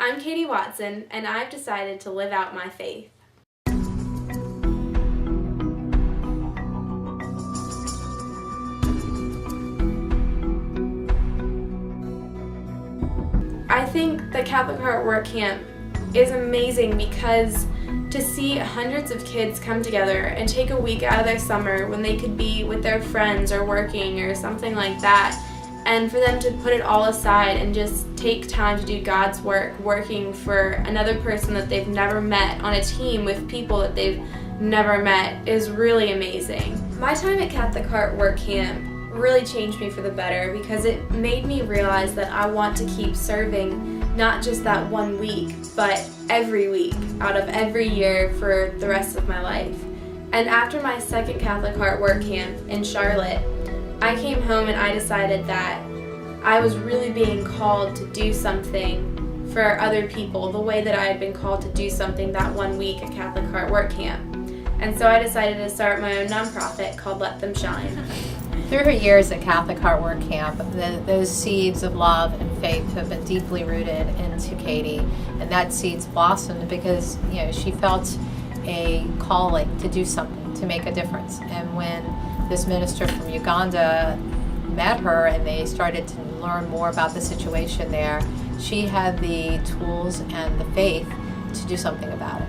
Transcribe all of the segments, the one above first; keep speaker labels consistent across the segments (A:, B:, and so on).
A: I'm Katie Watson, and I've decided to live out my faith. I think the Catholic Heart Work Camp is amazing because to see hundreds of kids come together and take a week out of their summer when they could be with their friends or working or something like that, and for them to put it all aside and just take time to do God's work, working for another person that they've never met on a team with people that they've never met, is really amazing. My time at Catholic Heart Work Camp really changed me for the better because it made me realize that I want to keep serving not just that 1 week, but every week out of every year for the rest of my life. And after my second Catholic Heart Work Camp in Charlotte, I came home and I decided that I was really being called to do something for other people the way that I had been called to do something that 1 week at Catholic Heart Work Camp. And so I decided to start my own nonprofit called Let Them Shine.
B: Through her years at Catholic Heart Work Camp, those seeds of love and faith have been deeply rooted into Katie, and that seeds blossomed because she felt a calling to do something, to make a difference. And when this minister from Uganda met her and they started to learn more about the situation there, she had the tools and the faith to do something about it.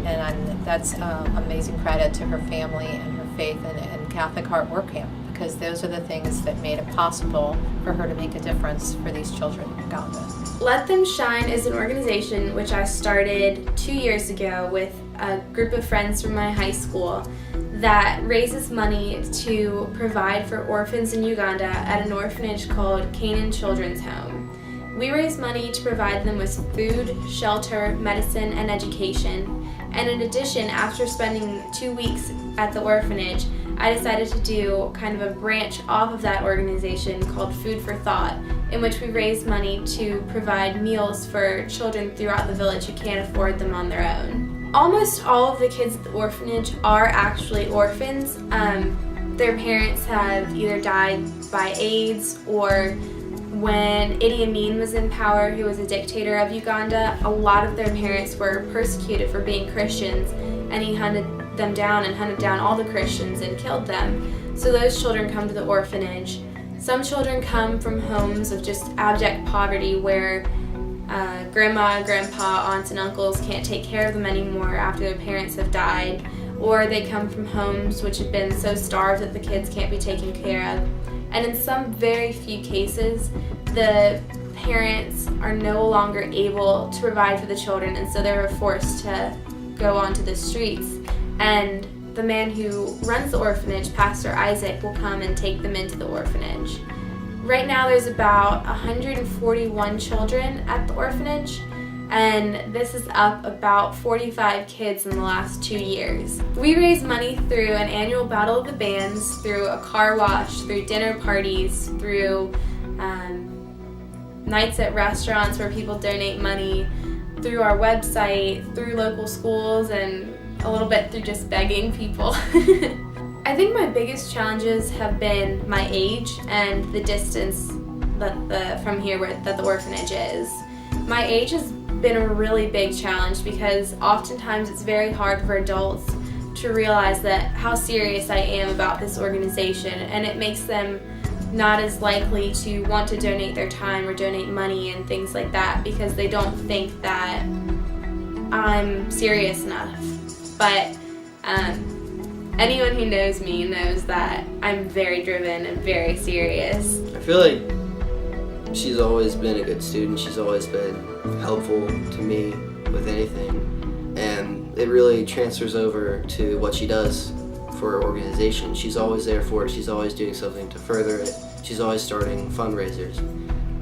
B: And that's amazing credit to her family and her faith and Catholic Heart Work Camp, because those are the things that made it possible for her to make a difference for these children in Uganda.
A: Let Them Shine is an organization which I started 2 years ago with a group of friends from my high school that raises money to provide for orphans in Uganda at an orphanage called Canaan Children's Home. We raise money to provide them with food, shelter, medicine, and education. And in addition, after spending 2 weeks at the orphanage, I decided to do kind of a branch off of that organization called Food for Thought, in which we raise money to provide meals for children throughout the village who can't afford them on their own. Almost all of the kids at the orphanage are actually orphans. Their parents have either died by AIDS, or when Idi Amin was in power, who was a dictator of Uganda, a lot of their parents were persecuted for being Christians, and he hunted them down and hunted down all the Christians and killed them. So those children come to the orphanage. Some children come from homes of just abject poverty where grandma, grandpa, aunts, and uncles can't take care of them anymore after their parents have died, or they come from homes which have been so starved that the kids can't be taken care of. And in some very few cases, the parents are no longer able to provide for the children, and so they were forced to go onto the streets. And the man who runs the orphanage, Pastor Isaac, will come and take them into the orphanage. Right now there's about 141 children at the orphanage, and this is up about 45 kids in the last 2 years. We raise money through an annual Battle of the Bands, through a car wash, through dinner parties, through nights at restaurants where people donate money, through our website, through local schools, and a little bit through just begging people. I think my biggest challenges have been my age and the distance from here that the orphanage is. My age has been a really big challenge because oftentimes it's very hard for adults to realize that how serious I am about this organization, and it makes them not as likely to want to donate their time or donate money and things like that because they don't think that I'm serious enough. But anyone who knows me knows that I'm very driven and very serious.
C: I feel like she's always been a good student. She's always been helpful to me with anything, and it really transfers over to what she does for her organization. She's always there for it. She's always doing something to further it. She's always starting fundraisers,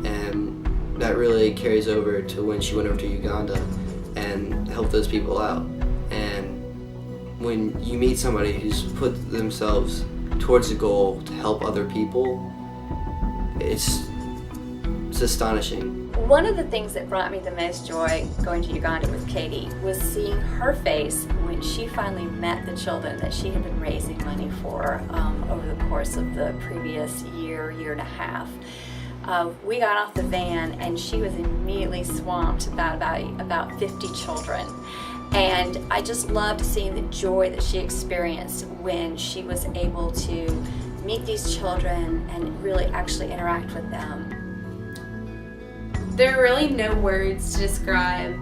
C: and that really carries over to when she went over to Uganda and helped those people out. And when you meet somebody who's put themselves towards a goal to help other people, it's astonishing.
D: One of the things that brought me the most joy going to Uganda with Katie was seeing her face when she finally met the children that she had been raising money for over the course of the previous year and a half. we got off the van and she was immediately swamped about 50 children. And I just loved seeing the joy that she experienced when she was able to meet these children and really actually interact with them.
A: There are really no words to describe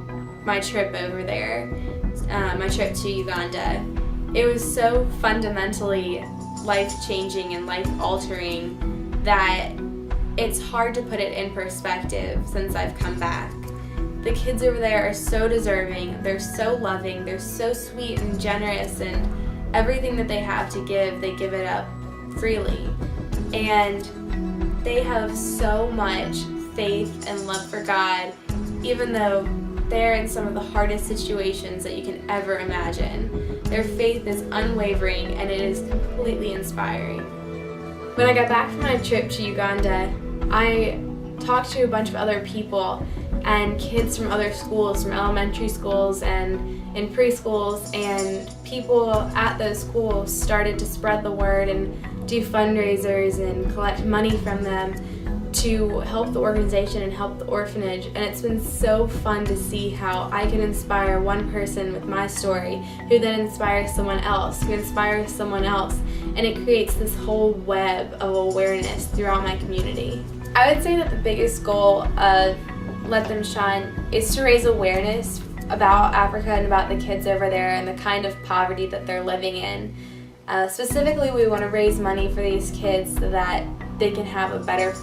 A: my trip over there, my trip to Uganda. It was so fundamentally life-changing and life-altering that it's hard to put it in perspective since I've come back. The kids over there are so deserving, they're so loving, they're so sweet and generous, and everything that they have to give, they give it up freely. And they have so much faith and love for God, even though they're in some of the hardest situations that you can ever imagine. Their faith is unwavering and it is completely inspiring. When I got back from my trip to Uganda, I talked to a bunch of other people and kids from other schools, from elementary schools and in preschools, and people at those schools started to spread the word and do fundraisers and collect money from them to help the organization and help the orphanage. And it's been so fun to see how I can inspire one person with my story, who then inspires someone else, who inspires someone else, and it creates this whole web of awareness throughout my community. I would say that the biggest goal of Let Them Shine is to raise awareness about Africa and about the kids over there and the kind of poverty that they're living in. Specifically, we want to raise money for these kids so that they can have a better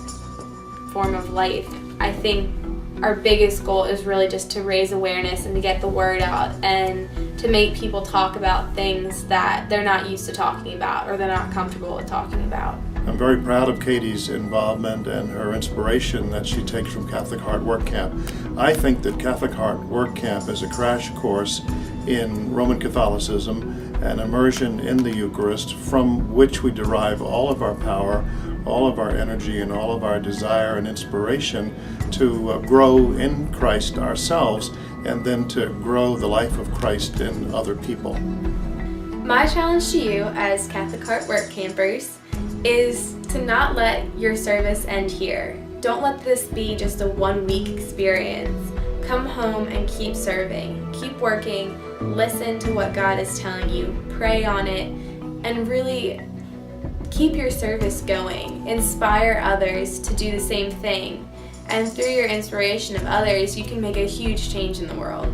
A: form of life. I think our biggest goal is really just to raise awareness and to get the word out and to make people talk about things that they're not used to talking about or they're not comfortable with talking about.
E: I'm very proud of Katie's involvement and her inspiration that she takes from Catholic Heart Work Camp. I think that Catholic Heart Work Camp is a crash course in Roman Catholicism, an immersion in the Eucharist from which we derive all of our power, all of our energy, and all of our desire and inspiration to grow in Christ ourselves and then to grow the life of Christ in other people.
A: My challenge to you as Catholic Heart Work Campers is to not let your service end here. Don't let this be just a one-week experience. Come home and keep serving, keep working, listen to what God is telling you, pray on it, and really keep your service going. Inspire others to do the same thing. And through your inspiration of others, you can make a huge change in the world.